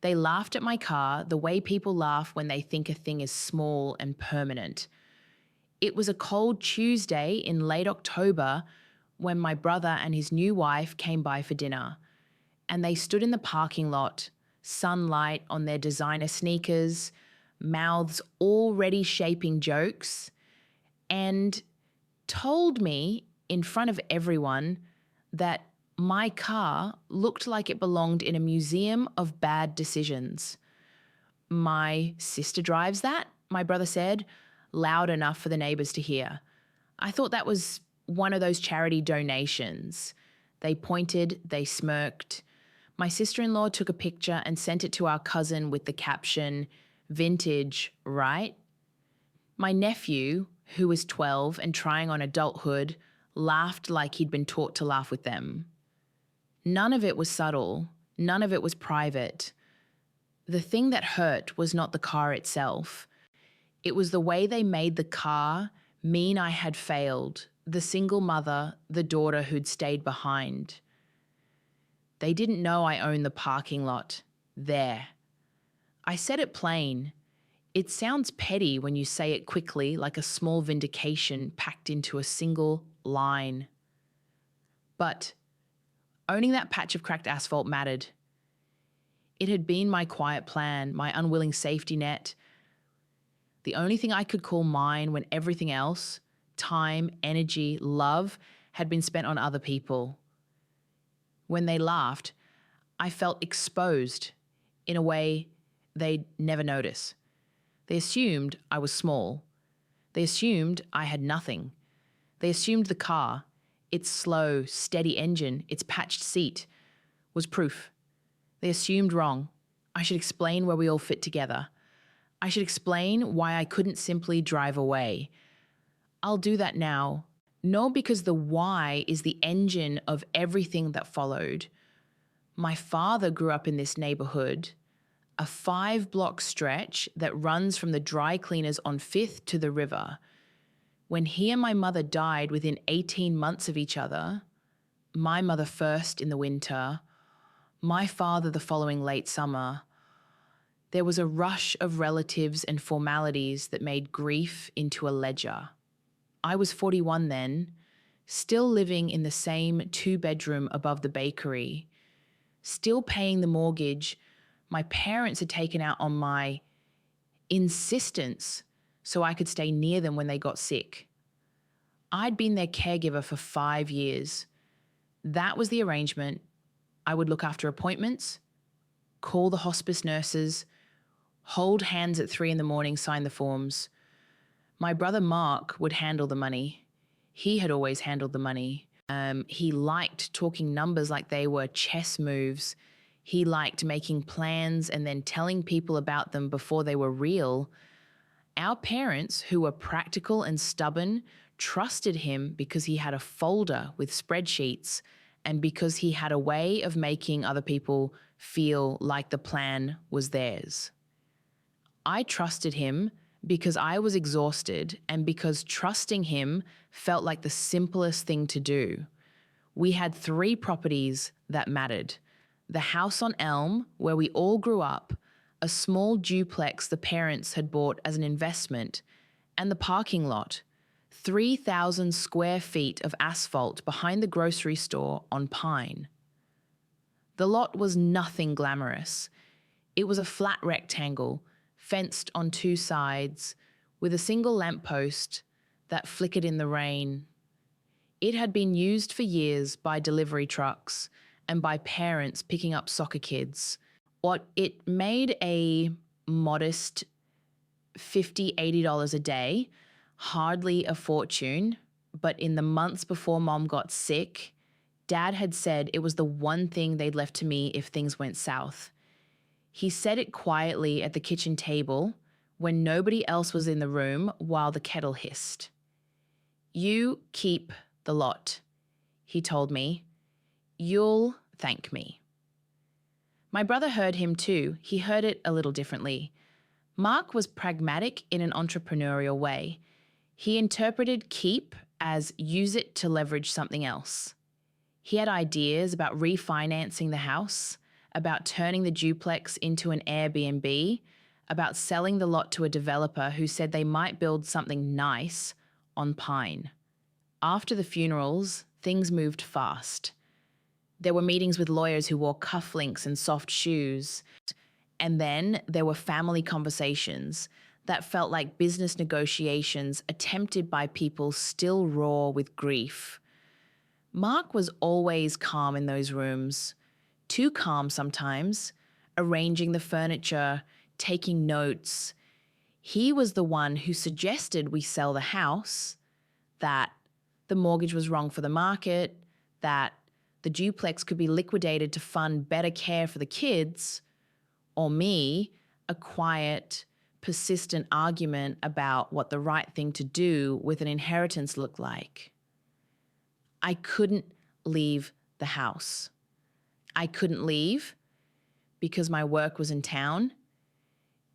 They laughed at my car the way people laugh when they think a thing is small and permanent. It was a cold Tuesday in late October when my brother and his new wife came by for dinner, and they stood in the parking lot, sunlight on their designer sneakers, mouths already shaping jokes, and told me in front of everyone that my car looked like it belonged in a museum of bad decisions. "My sister drives that," my brother said, loud enough for the neighbours to hear. I thought that was one of those charity donations. They pointed, they smirked. My sister-in-law took a picture and sent it to our cousin with the caption, "Vintage, right?" My nephew, who was 12 and trying on adulthood, laughed like he'd been taught to laugh with them. None of it was subtle. None of it was private. The thing that hurt was not the car itself. It was the way they made the car mean I had failed, the single mother, the daughter who'd stayed behind. They didn't know I owned the parking lot. There. I said it plain. It sounds petty when you say it quickly, like a small vindication packed into a single line. But owning that patch of cracked asphalt mattered. It had been my quiet plan, my unwilling safety net. The only thing I could call mine when everything else, time, energy, love, had been spent on other people. When they laughed, I felt exposed in a way they'd never notice. They assumed I was small. They assumed I had nothing. They assumed the car, its slow, steady engine, its patched seat, was proof. They assumed wrong. I should explain where we all fit together. I should explain why I couldn't simply drive away. I'll do that now. No, because the why is the engine of everything that followed. My father grew up in this neighborhood, a 5-block stretch that runs from the dry cleaners on 5th to the river. When he and my mother died within 18 months of each other, my mother first in the winter, my father the following late summer, there was a rush of relatives and formalities that made grief into a ledger. I was 41 then, still living in the same 2-bedroom above the bakery, still paying the mortgage my parents had taken out on my insistence so I could stay near them when they got sick. I'd been their caregiver for 5 years. That was the arrangement. I would look after appointments, call the hospice nurses, hold hands at 3 a.m, sign the forms. My brother Mark would handle the money. He had always handled the money. He liked talking numbers like they were chess moves. He liked making plans and then telling people about them before they were real. Our parents, who were practical and stubborn, trusted him because he had a folder with spreadsheets and because he had a way of making other people feel like the plan was theirs. I trusted him because I was exhausted and because trusting him felt like the simplest thing to do. We had 3 properties that mattered. The house on Elm, where we all grew up, a small duplex the parents had bought as an investment, and the parking lot, 3,000 square feet of asphalt behind the grocery store on Pine. The lot was nothing glamorous. It was a flat rectangle, fenced on 2 sides, with a single lamppost that flickered in the rain. It had been used for years by delivery trucks and by parents picking up soccer kids. What it made a modest $50, $80 a day, hardly a fortune, but in the months before Mom got sick, Dad had said it was the one thing they'd left to me if things went south. He said it quietly at the kitchen table when nobody else was in the room while the kettle hissed. "You keep the lot," he told me. "You'll thank me." My brother heard him too. He heard it a little differently. Mark was pragmatic in an entrepreneurial way. He interpreted keep as use it to leverage something else. He had ideas about refinancing the house, about turning the duplex into an Airbnb, about selling the lot to a developer who said they might build something nice on Pine. After the funerals, things moved fast. There were meetings with lawyers who wore cufflinks and soft shoes. And then there were family conversations that felt like business negotiations attempted by people still raw with grief. Mark was always calm in those rooms, too calm sometimes, arranging the furniture, taking notes. He was the one who suggested we sell the house, that the mortgage was wrong for the market, that the duplex could be liquidated to fund better care for the kids, or me, a quiet, persistent argument about what the right thing to do with an inheritance looked like. I couldn't leave the house. I couldn't leave because my work was in town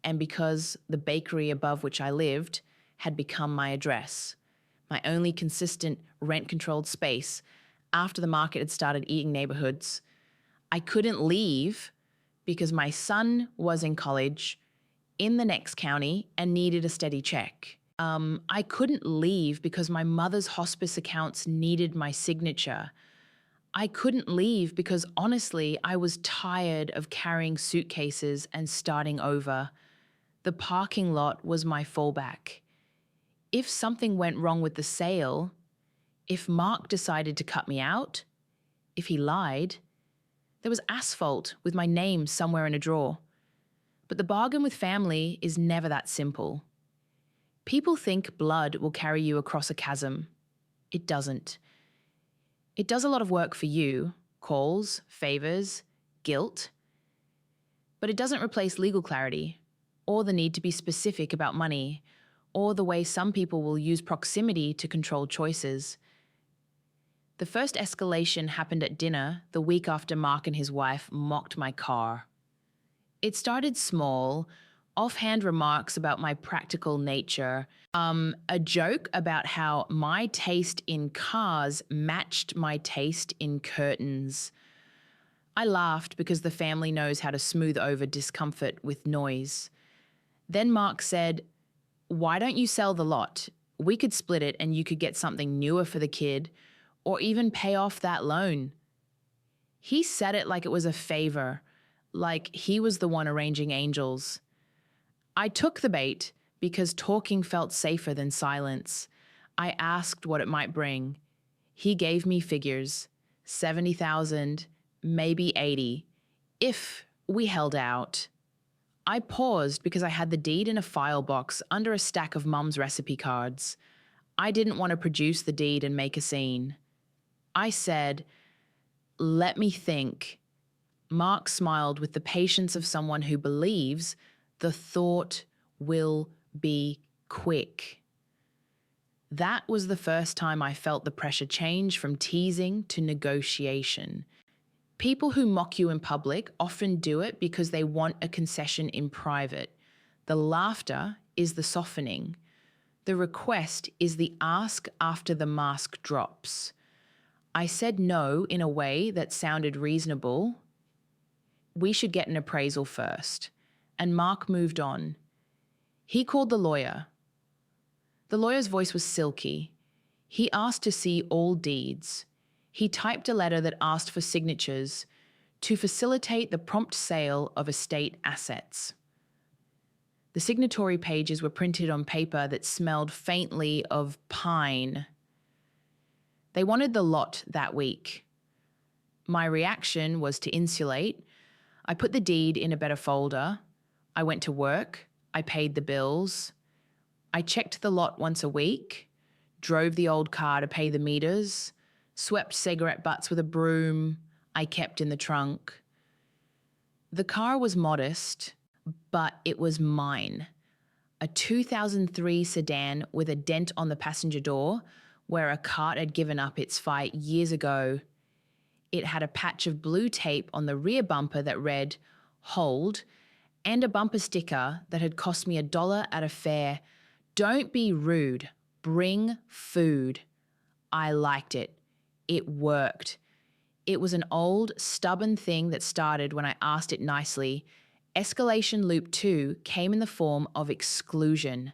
and because the bakery above which I lived had become my address, my only consistent rent-controlled space after the market had started eating neighborhoods. I couldn't leave because my son was in college in the next county and needed a steady check. I couldn't leave because my mother's hospice accounts needed my signature. I couldn't leave because honestly, I was tired of carrying suitcases and starting over. The parking lot was my fallback. If something went wrong with the sale, if Mark decided to cut me out, if he lied, there was asphalt with my name somewhere in a drawer. But the bargain with family is never that simple. People think blood will carry you across a chasm. It doesn't. It does a lot of work for you, calls, favors, guilt, but it doesn't replace legal clarity or the need to be specific about money or the way some people will use proximity to control choices. The first escalation happened at dinner the week after Mark and his wife mocked my car. It started small, offhand remarks about my practical nature, a joke about how my taste in cars matched my taste in curtains. I laughed because the family knows how to smooth over discomfort with noise. Then Mark said, "Why don't you sell the lot? We could split it and you could get something newer for the kid, or even pay off that loan." He said it like it was a favor, like he was the one arranging angels. I took the bait because talking felt safer than silence. I asked what it might bring. He gave me figures, 70,000, maybe 80, if we held out. I paused because I had the deed in a file box under a stack of Mum's recipe cards. I didn't want to produce the deed and make a scene. I said, "Let me think." Mark smiled with the patience of someone who believes the thought will be quick. That was the first time I felt the pressure change from teasing to negotiation. People who mock you in public often do it because they want a concession in private. The laughter is the softening. The request is the ask after the mask drops. I said no in a way that sounded reasonable. We should get an appraisal first. And Mark moved on. He called the lawyer. The lawyer's voice was silky. He asked to see all deeds. He typed a letter that asked for signatures to facilitate the prompt sale of estate assets. The signatory pages were printed on paper that smelled faintly of pine. They wanted the lot that week. My reaction was to insulate. I put the deed in a better folder. I went to work. I paid the bills. I checked the lot once a week, drove the old car to pay the meters, swept cigarette butts with a broom I kept in the trunk. The car was modest, but it was mine. A 2003 sedan with a dent on the passenger door where a cart had given up its fight years ago. It had a patch of blue tape on the rear bumper that read, "Hold," and a bumper sticker that had cost me $1 at a fair. "Don't be rude. Bring food." I liked it. It worked. It was an old, stubborn thing that started when I asked it nicely. Escalation loop 2 came in the form of exclusion.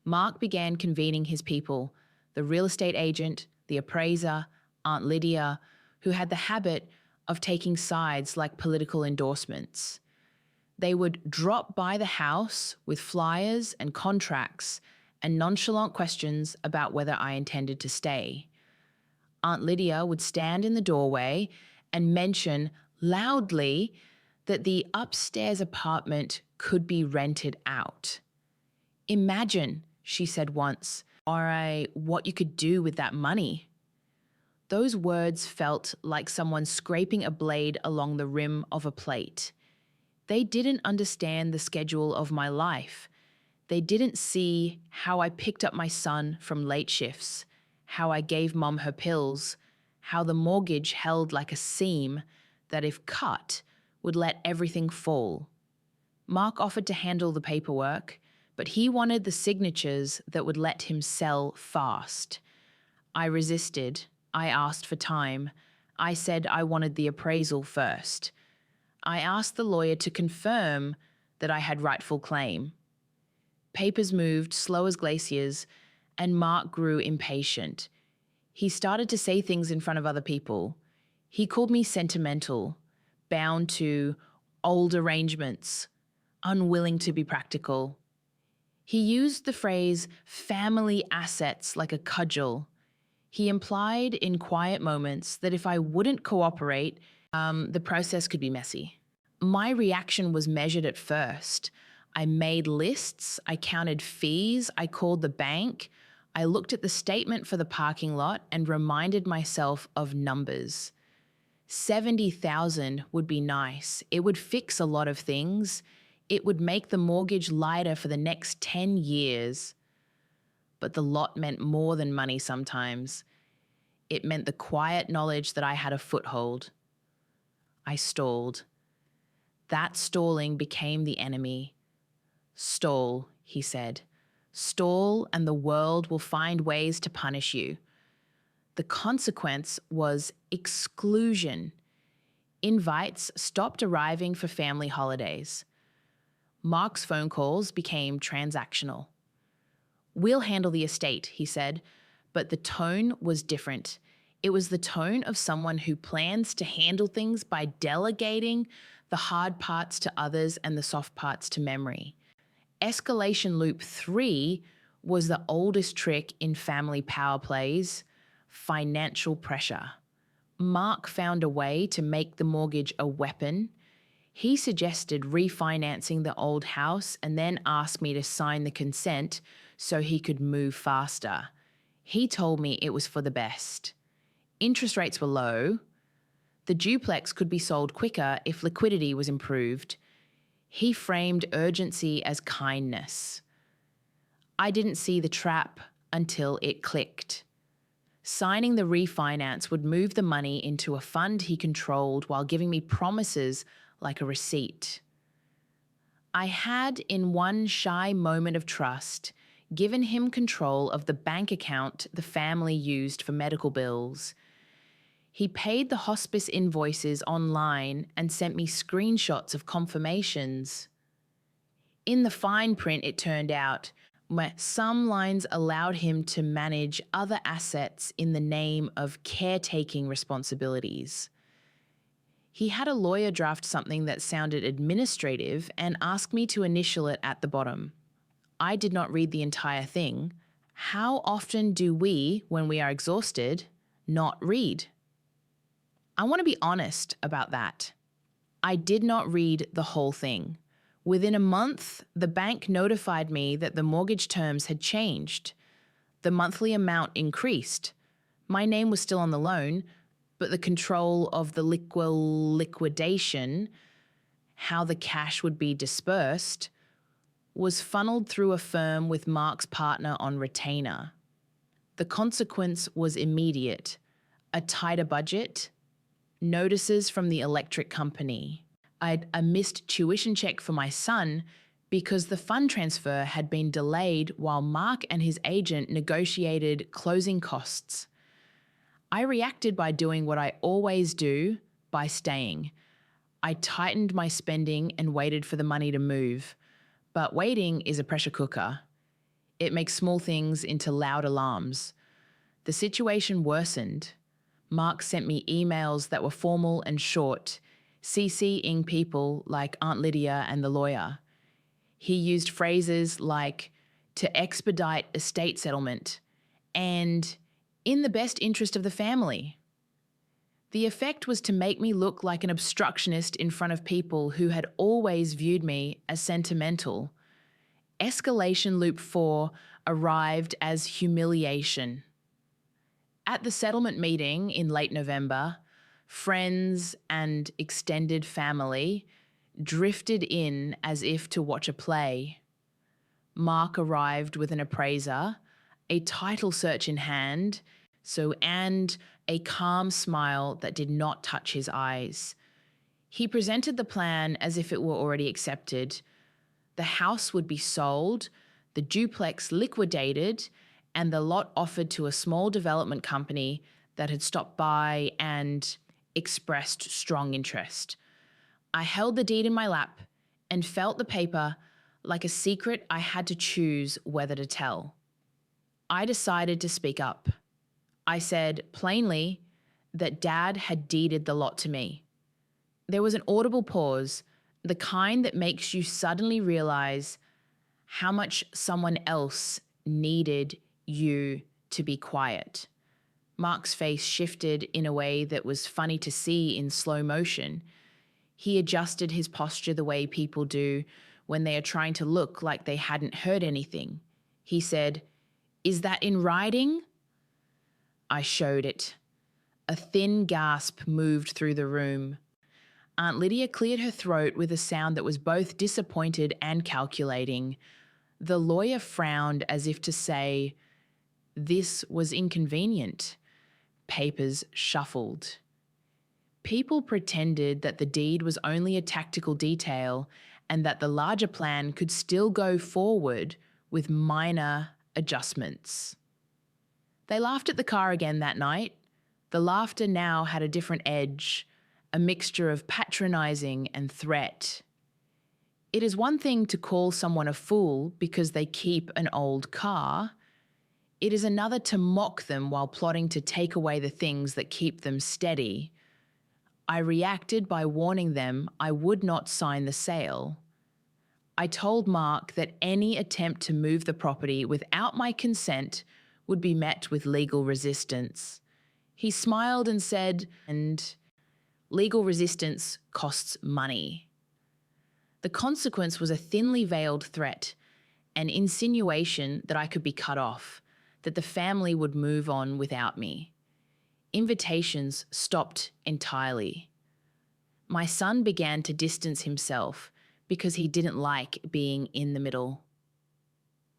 Mark began convening his people, the real estate agent, the appraiser, Aunt Lydia, who had the habit of taking sides like political endorsements. They would drop by the house with flyers and contracts and nonchalant questions about whether I intended to stay. Aunt Lydia would stand in the doorway and mention loudly that the upstairs apartment could be rented out. Imagine, she said once, what you could do with that money. Those words felt like someone scraping a blade along the rim of a plate. They didn't understand the schedule of my life. They didn't see how I picked up my son from late shifts, how I gave Mom her pills, how the mortgage held like a seam that if cut would let everything fall. Mark offered to handle the paperwork, but he wanted the signatures that would let him sell fast. I resisted. I asked for time. I said I wanted the appraisal first. I asked the lawyer to confirm that I had rightful claim. Papers moved, slow as glaciers, and Mark grew impatient. He started to say things in front of other people. He called me sentimental, bound to old arrangements, unwilling to be practical. He used the phrase family assets like a cudgel. He implied in quiet moments that if I wouldn't cooperate, the process could be messy. My reaction was measured at first. I made lists, I counted fees, I called the bank, I looked at the statement for the parking lot and reminded myself of numbers. 70,000 would be nice. It would fix a lot of things. It would make the mortgage lighter for the next 10 years. But the lot meant more than money sometimes. It meant the quiet knowledge that I had a foothold. I stalled. That stalling became the enemy. Stall, he said. Stall and the world will find ways to punish you. The consequence was exclusion. Invites stopped arriving for family holidays. Mark's phone calls became transactional. We'll handle the estate, he said, but the tone was different. It was the tone of someone who plans to handle things by delegating the hard parts to others and the soft parts to memory. Escalation loop 3 was the oldest trick in family power plays, financial pressure. Mark found a way to make the mortgage a weapon. He suggested refinancing the old house and then asked me to sign the consent so he could move faster. He told me it was for the best. Interest rates were low. The duplex could be sold quicker if liquidity was improved. He framed urgency as kindness. I didn't see the trap until it clicked. Signing the refinance would move the money into a fund he controlled while giving me promises like a receipt. I had, in one shy moment of trust, given him control of the bank account the family used for medical bills. He paid the hospice invoices online and sent me screenshots of confirmations. In the fine print, it turned out, some lines allowed him to manage other assets in the name of caretaking responsibilities. He had a lawyer draft something that sounded administrative and asked me to initial it at the bottom. I did not read the entire thing. How often do we, when we are exhausted, not read? I want to be honest about that. I did not read the whole thing. Within a month, the bank notified me that the mortgage terms had changed. The monthly amount increased. My name was still on the loan, but the control of the liquidation, how the cash would be dispersed, was funneled through a firm with Mark's partner on retainer. The consequence was immediate: a tighter budget, notices from the electric company. A missed tuition check for my son because the fund transfer had been delayed while Mark and his agent negotiated closing costs. I reacted by doing what I always do, by staying. I tightened my spending and waited for the money to move. But waiting is a pressure cooker. It makes small things into loud alarms. The situation worsened. Mark sent me emails that were formal and short, CCing people like Aunt Lydia and the lawyer. He used phrases like, to expedite estate settlement, and in the best interest of the family. The effect was to make me look like an obstructionist in front of people who had always viewed me as sentimental. Escalation loop 4 arrived as humiliation. At the settlement meeting in late November, friends and extended family drifted in as if to watch a play. Mark arrived with an appraiser, a title search in hand, and a calm smile that did not touch his eyes. He presented the plan as if it were already accepted. The house would be sold, the duplex liquidated, and the lot offered to a small development company that had stopped by and expressed strong interest. I held the deed in my lap and felt the paper like a secret I had to choose whether to tell. I decided to speak up. I said plainly that Dad had deeded the lot to me. There was an audible pause, the kind that makes you suddenly realize how much someone else needed you to be quiet. Mark's face shifted in a way that was funny to see in slow motion. He adjusted his posture the way people do when they are trying to look like they hadn't heard anything. He said, "Is that in writing?" I showed it. A thin gasp moved through the room. Aunt Lydia cleared her throat with a sound that was both disappointed and calculating. The lawyer frowned as if to say, this was inconvenient. Papers shuffled. People pretended that the deed was only a tactical detail and that the larger plan could still go forward with minor adjustments. They laughed at the car again that night. The laughter now had a different edge, a mixture of patronizing and threat. It is one thing to call someone a fool because they keep an old car. It is another to mock them while plotting to take away the things that keep them steady. I reacted by warning them I would not sign the sale. I told Mark that any attempt to move the property without my consent would be met with legal resistance. He smiled and said, and legal resistance costs money. The consequence was a thinly veiled threat, an insinuation that I could be cut off, that the family would move on without me. Invitations stopped entirely. My son began to distance himself because he didn't like being in the middle.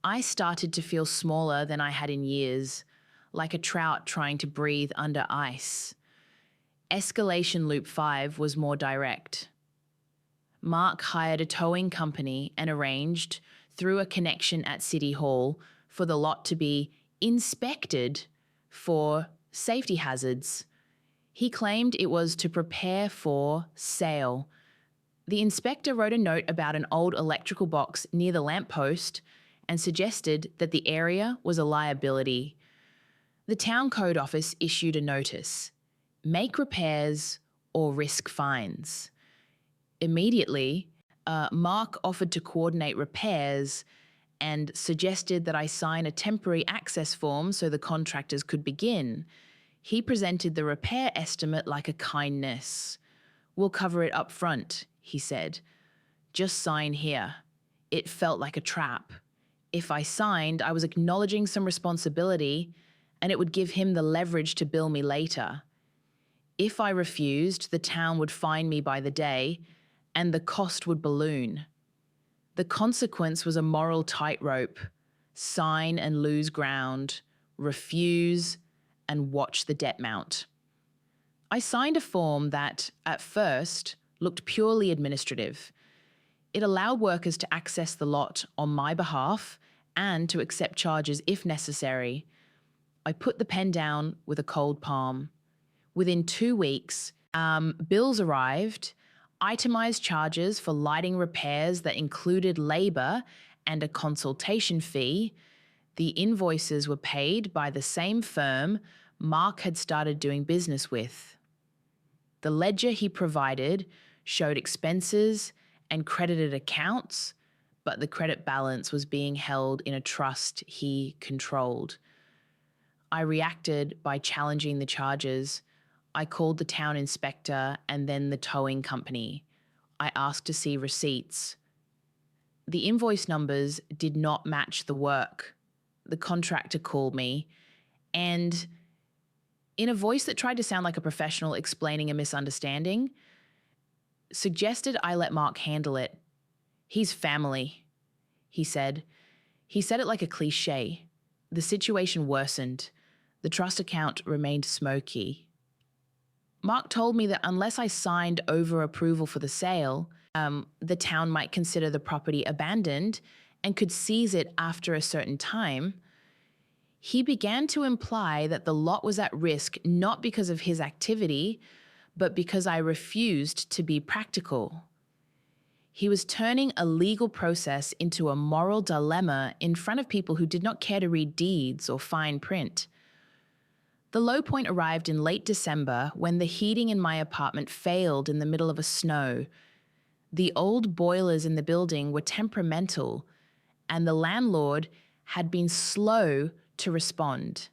I started to feel smaller than I had in years, like a trout trying to breathe under ice. Escalation loop 5 was more direct. Mark hired a towing company and arranged, through a connection at City Hall, for the lot to be inspected for safety hazards. He claimed it was to prepare for sale. The inspector wrote a note about an old electrical box near the lamppost and suggested that the area was a liability. The town code office issued a notice: make repairs or risk fines. Immediately, Mark offered to coordinate repairs and suggested that I sign a temporary access form so the contractors could begin. He presented the repair estimate like a kindness. "We'll cover it up front," he said. "Just sign here." It felt like a trap. If I signed, I was acknowledging some responsibility, and it would give him the leverage to bill me later. If I refused, the town would fine me by the day, and the cost would balloon. The consequence was a moral tightrope: sign and lose ground, refuse and watch the debt mount. I signed a form that, at first, looked purely administrative. It allowed workers to access the lot on my behalf and to accept charges if necessary. I put the pen down with a cold palm. Within 2 weeks, bills arrived, itemized charges for lighting repairs that included labor and a consultation fee. The invoices were paid by the same firm Mark had started doing business with. The ledger he provided showed expenses and credited accounts, but the credit balance was being held in a trust he controlled. I reacted by challenging the charges. I called the town inspector and then the towing company. I asked to see receipts. The invoice numbers did not match the work. The contractor called me and, in a voice that tried to sound like a professional explaining a misunderstanding, suggested I let Mark handle it. He's family, he said. He said it like a cliche. The situation worsened. The trust account remained smoky. Mark told me that unless I signed over approval for the sale, the town might consider the property abandoned and could seize it after a certain time. He began to imply that the lot was at risk not because of his activity, but because I refused to be practical. He was turning a legal process into a moral dilemma in front of people who did not care to read deeds or fine print. The low point arrived in late December when the heating in my apartment failed in the middle of a snow. The old boilers in the building were temperamental, and the landlord had been slow to respond.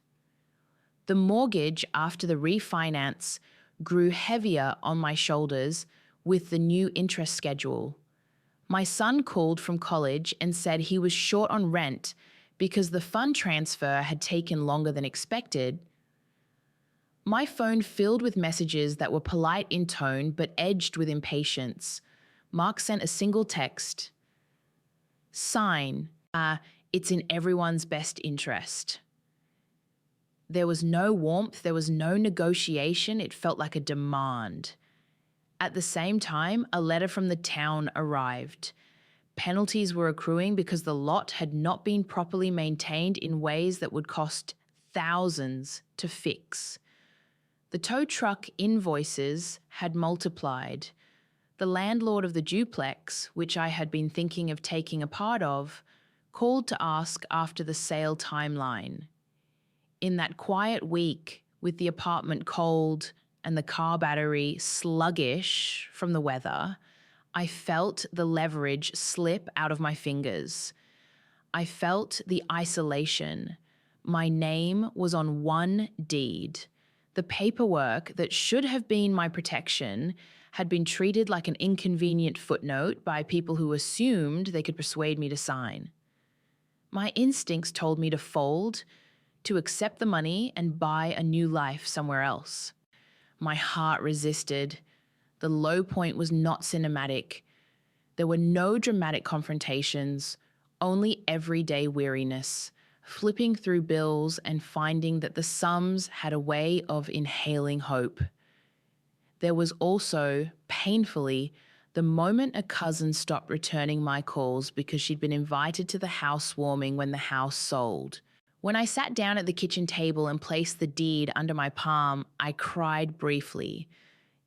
The mortgage after the refinance grew heavier on my shoulders with the new interest schedule. My son called from college and said he was short on rent because the fund transfer had taken longer than expected. My phone filled with messages that were polite in tone but edged with impatience. Mark sent a single text. Sign. It's in everyone's best interest. There was no warmth, there was no negotiation, it felt like a demand. At the same time, a letter from the town arrived. Penalties were accruing because the lot had not been properly maintained in ways that would cost thousands to fix. The tow truck invoices had multiplied. The landlord of the duplex, which I had been thinking of taking a part of, called to ask after the sale timeline. In that quiet week, with the apartment cold and the car battery sluggish from the weather, I felt the leverage slip out of my fingers. I felt the isolation. My name was on one deed. The paperwork that should have been my protection had been treated like an inconvenient footnote by people who assumed they could persuade me to sign. My instincts told me to fold, to accept the money and buy a new life somewhere else. My heart resisted. The low point was not cinematic. There were no dramatic confrontations, only everyday weariness, flipping through bills and finding that the sums had a way of inhaling hope. There was also, painfully, the moment a cousin stopped returning my calls because she'd been invited to the housewarming when the house sold. When I sat down at the kitchen table and placed the deed under my palm, I cried briefly.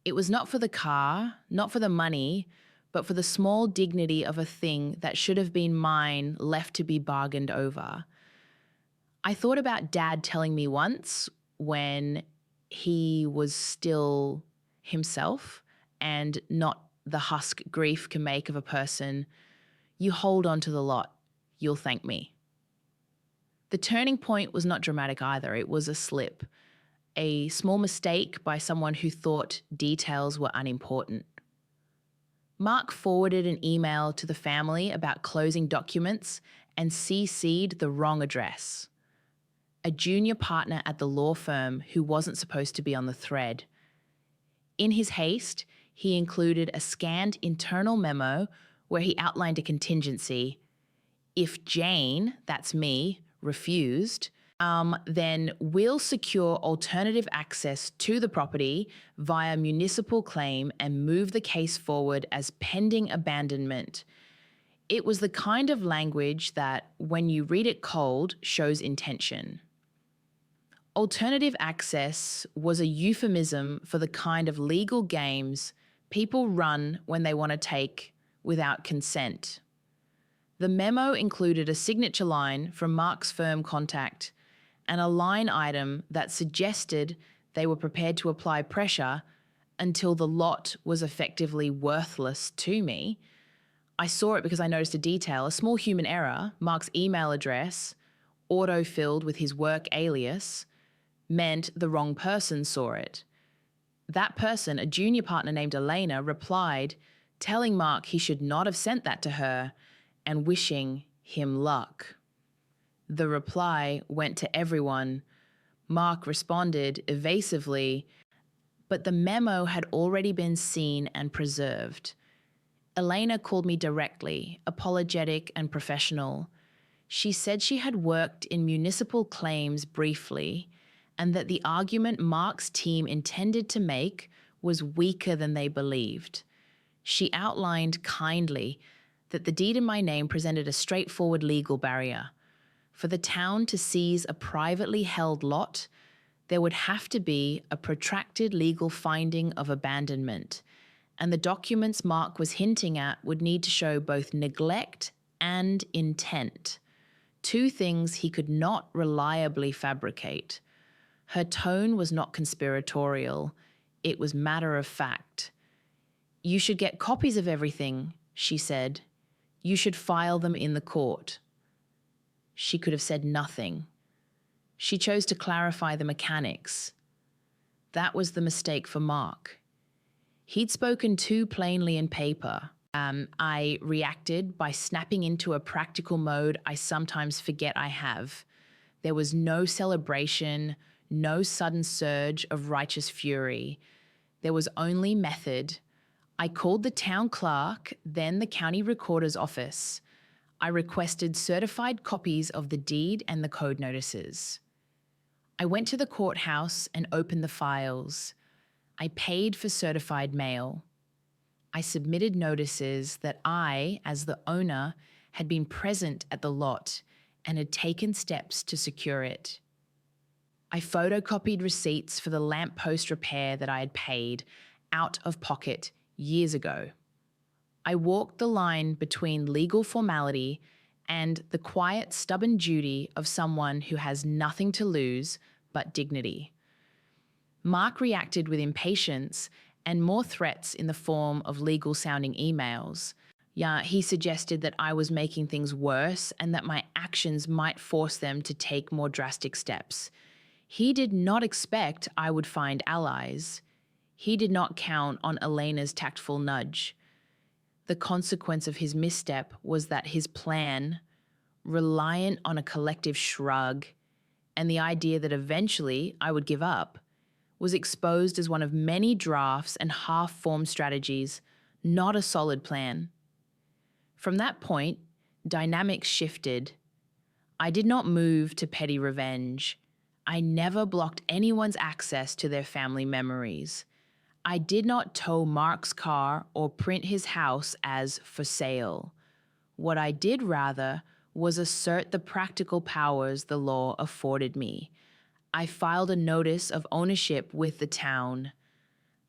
It was not for the car, not for the money, but for the small dignity of a thing that should have been mine left to be bargained over. I thought about Dad telling me once, when he was still himself and not the husk grief can make of a person, you hold on to the lot, you'll thank me. The turning point was not dramatic either. It was a slip, a small mistake by someone who thought details were unimportant. Mark forwarded an email to the family about closing documents and CC'd the wrong address. A junior partner at the law firm who wasn't supposed to be on the thread. In his haste, he included a scanned internal memo where he outlined a contingency. If Jane, that's me, refused, then we'll secure alternative access to the property via municipal claim and move the case forward as pending abandonment. It was the kind of language that, when you read it cold, shows intention. Alternative access was a euphemism for the kind of legal games people run when they want to take without consent. The memo included a signature line from Mark's firm contact and a line item that suggested they were prepared to apply pressure until the lot was effectively worthless to me. I saw it because I noticed a detail, a small human error. Mark's email address, auto-filled with his work alias, meant the wrong person saw it. That person, a junior partner named Elena, replied, telling Mark he should not have sent that to her and wishing him luck. The reply went to everyone. Mark responded evasively, but the memo had already been seen and preserved. Elena called me directly, apologetic and professional. She said she had worked in municipal claims briefly and that the argument Mark's team intended to make was weaker than they believed. She outlined kindly that the deed in my name presented a straightforward legal barrier. For the town to seize a privately held lot, there would have to be a protracted legal finding of abandonment, and the documents Mark was hinting at would need to show both neglect and intent, two things he could not reliably fabricate. Her tone was not conspiratorial, it was matter of fact. "You should get copies of everything," she said. "You should file them in the court." She could have said nothing. She chose to clarify the mechanics. That was the mistake for Mark. He'd spoken too plainly in paper. I reacted by snapping into a practical mode I sometimes forget I have. There was no celebration, no sudden surge of righteous fury. There was only method. I called the town clerk, then the county recorder's office. I requested certified copies of the deed and the code notices. I went to the courthouse and opened the files. I paid for certified mail. I submitted notices that I, as the owner, had been present at the lot and had taken steps to secure it. I photocopied receipts for the lamppost repair that I had paid out of pocket years ago. I walked the line between legal formality and the quiet, stubborn duty of someone who has nothing to lose but dignity. Mark reacted with impatience and more threats in the form of legal-sounding emails. He suggested that I was making things worse and that my actions might force them to take more drastic steps. He did not expect I would find allies. He did not count on Elena's tactful nudge. The consequence of his misstep was that his plan, reliant on a collective shrug and the idea that eventually I would give up, was exposed as one of many drafts and half-formed strategies, not a solid plan. From that point, dynamics shifted. I did not move to petty revenge. I never blocked anyone's access to their family memories. I did not tow Mark's car or print his house as for sale. What I did rather was assert the practical powers the law afforded me. I filed a notice of ownership with the town.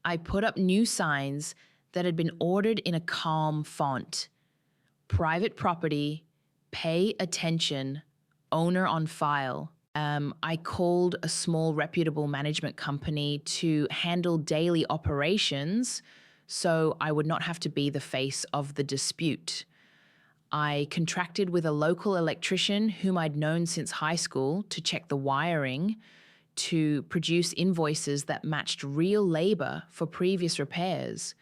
I put up new signs that had been ordered in a calm font. Private property, pay attention, owner on file. I called a small reputable management company to handle daily operations so I would not have to be the face of the dispute. I contracted with a local electrician whom I'd known since high school to check the wiring, to produce invoices that matched real labor for previous repairs.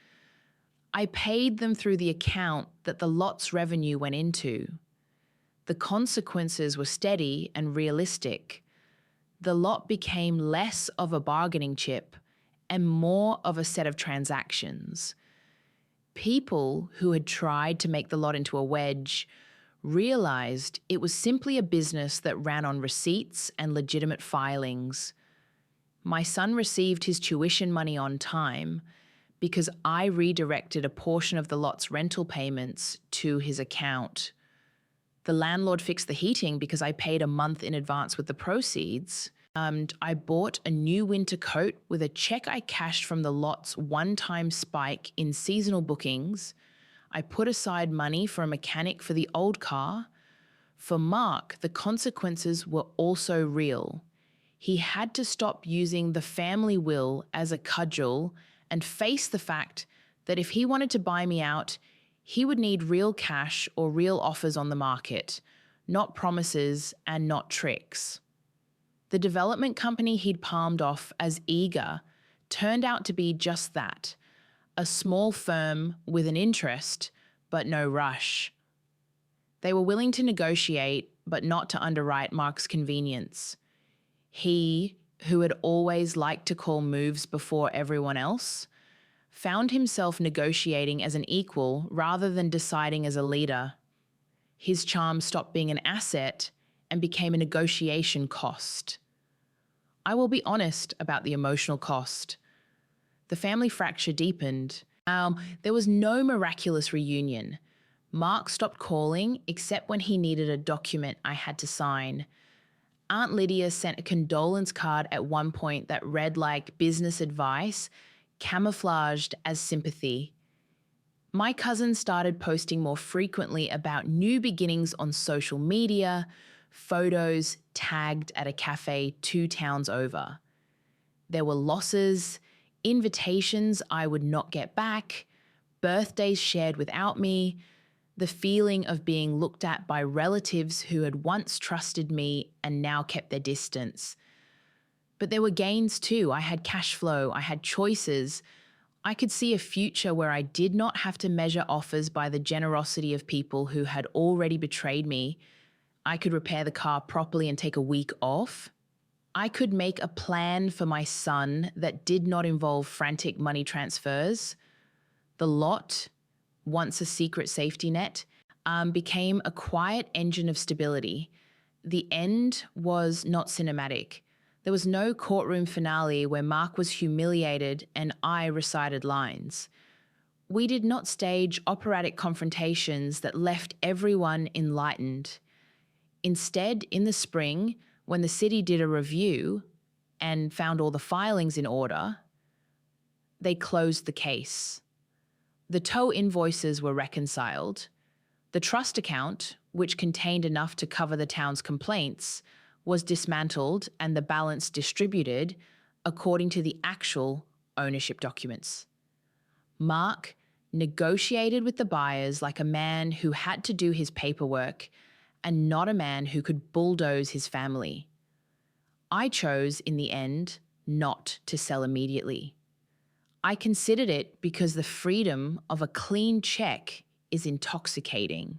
I paid them through the account that the lot's revenue went into. The consequences were steady and realistic. The lot became less of a bargaining chip and more of a set of transactions. People who had tried to make the lot into a wedge realized it was simply a business that ran on receipts and legitimate filings. My son received his tuition money on time because I redirected a portion of the lot's rental payments to his account. The landlord fixed the heating because I paid a month in advance with the proceeds. And I bought a new winter coat with a check I cashed from the lot's one-time spike in seasonal bookings. I put aside money for a mechanic for the old car. For Mark, the consequences were also real. He had to stop using the family will as a cudgel and face the fact that if he wanted to buy me out, he would need real cash or real offers on the market, not promises and not tricks. The development company he'd palmed off as eager turned out to be just that, a small firm with an interest, but no rush. They were willing to negotiate, but not to underwrite Mark's convenience. He, who had always liked to call moves before everyone else, found himself negotiating as an equal rather than deciding as a leader. His charm stopped being an asset and became a negotiation cost. I will be honest about the emotional cost. The family fracture deepened. There was no miraculous reunion. Mark stopped calling except when he needed a document I had to sign. Aunt Lydia sent a condolence card at one point that read like business advice, camouflaged as sympathy. My cousin started posting more frequently about new beginnings on social media, photos tagged at a cafe 2 towns over. There were losses, invitations I would not get back, birthdays shared without me, the feeling of being looked at by relatives who had once trusted me and now kept their distance. But there were gains too. I had cash flow, I had choices. I could see a future where I did not have to measure offers by the generosity of people who had already betrayed me. I could repair the car properly and take a week off. I could make a plan for my son that did not involve frantic money transfers. The lot, once a secret safety net, became a quiet engine of stability. The end was not cinematic. There was no courtroom finale where Mark was humiliated and I recited lines. We did not stage operatic confrontations that left everyone enlightened. Instead, in the spring, when the city did a review and found all the filings in order, they closed the case. The tow invoices were reconciled. The trust account, which contained enough to cover the town's complaints, was dismantled and the balance distributed according to the actual ownership documents. Mark negotiated with the buyers like a man who had to do his paperwork and not a man who could bulldoze his family. I chose, in the end, not to sell immediately. I considered it because the freedom of a clean check is intoxicating.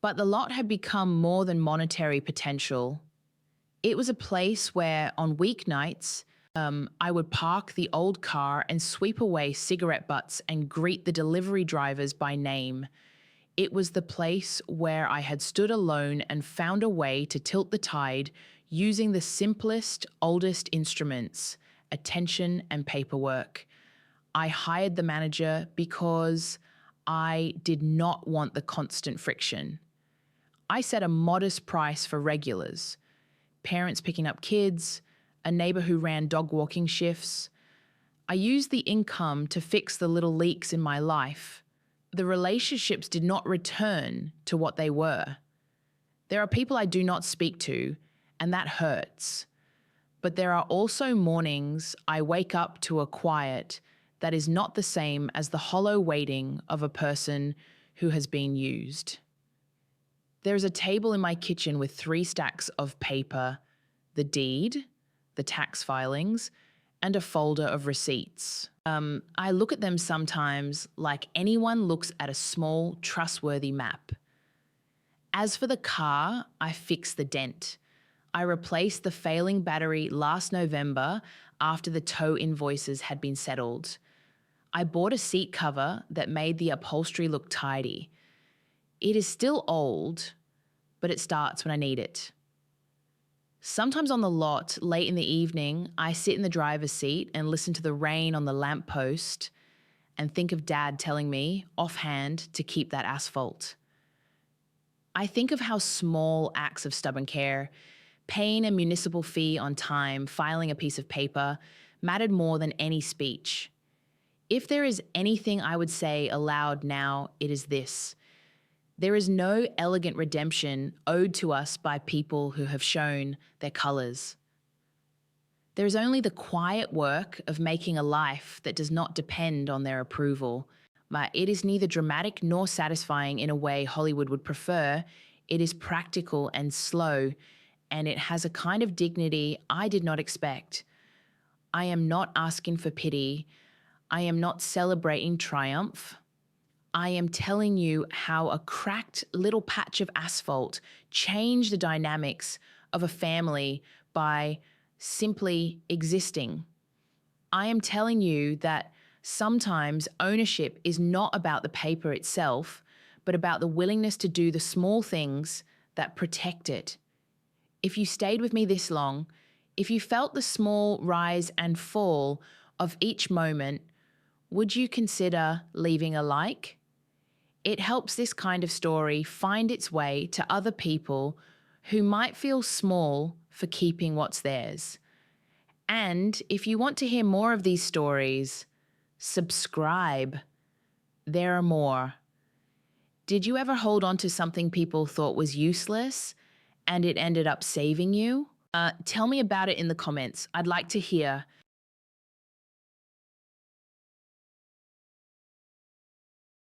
But the lot had become more than monetary potential. It was a place where, on weeknights, I would park the old car and sweep away cigarette butts and greet the delivery drivers by name. It was the place where I had stood alone and found a way to tilt the tide using the simplest, oldest instruments, attention and paperwork. I hired the manager because I did not want the constant friction. I set a modest price for regulars, parents picking up kids, a neighbor who ran dog walking shifts. I used the income to fix the little leaks in my life. The relationships did not return to what they were. There are people I do not speak to, and that hurts. But there are also mornings I wake up to a quiet that is not the same as the hollow waiting of a person who has been used. There is a table in my kitchen with 3 stacks of paper, the deed, the tax filings, and a folder of receipts. I look at them sometimes like anyone looks at a small, trustworthy map. As for the car, I fixed the dent. I replaced the failing battery last November after the tow invoices had been settled. I bought a seat cover that made the upholstery look tidy. It is still old, but it starts when I need it. Sometimes on the lot, late in the evening, I sit in the driver's seat and listen to the rain on the lamppost and think of Dad telling me, offhand, to keep that asphalt. I think of how small acts of stubborn care Paying a municipal fee on time, filing a piece of paper, mattered more than any speech. If there is anything I would say aloud now, it is this. There is no elegant redemption owed to us by people who have shown their colours. There is only the quiet work of making a life that does not depend on their approval. But it is neither dramatic nor satisfying in a way Hollywood would prefer. It is practical and slow, and it has a kind of dignity I did not expect. I am not asking for pity. I am not celebrating triumph. I am telling you how a cracked little patch of asphalt changed the dynamics of a family by simply existing. I am telling you that sometimes ownership is not about the paper itself, but about the willingness to do the small things that protect it. If you stayed with me this long, if you felt the small rise and fall of each moment, would you consider leaving a like? It helps this kind of story find its way to other people who might feel small for keeping what's theirs. And if you want to hear more of these stories, subscribe. There are more. Did you ever hold on to something people thought was useless and it ended up saving you? Tell me about it in the comments. I'd like to hear.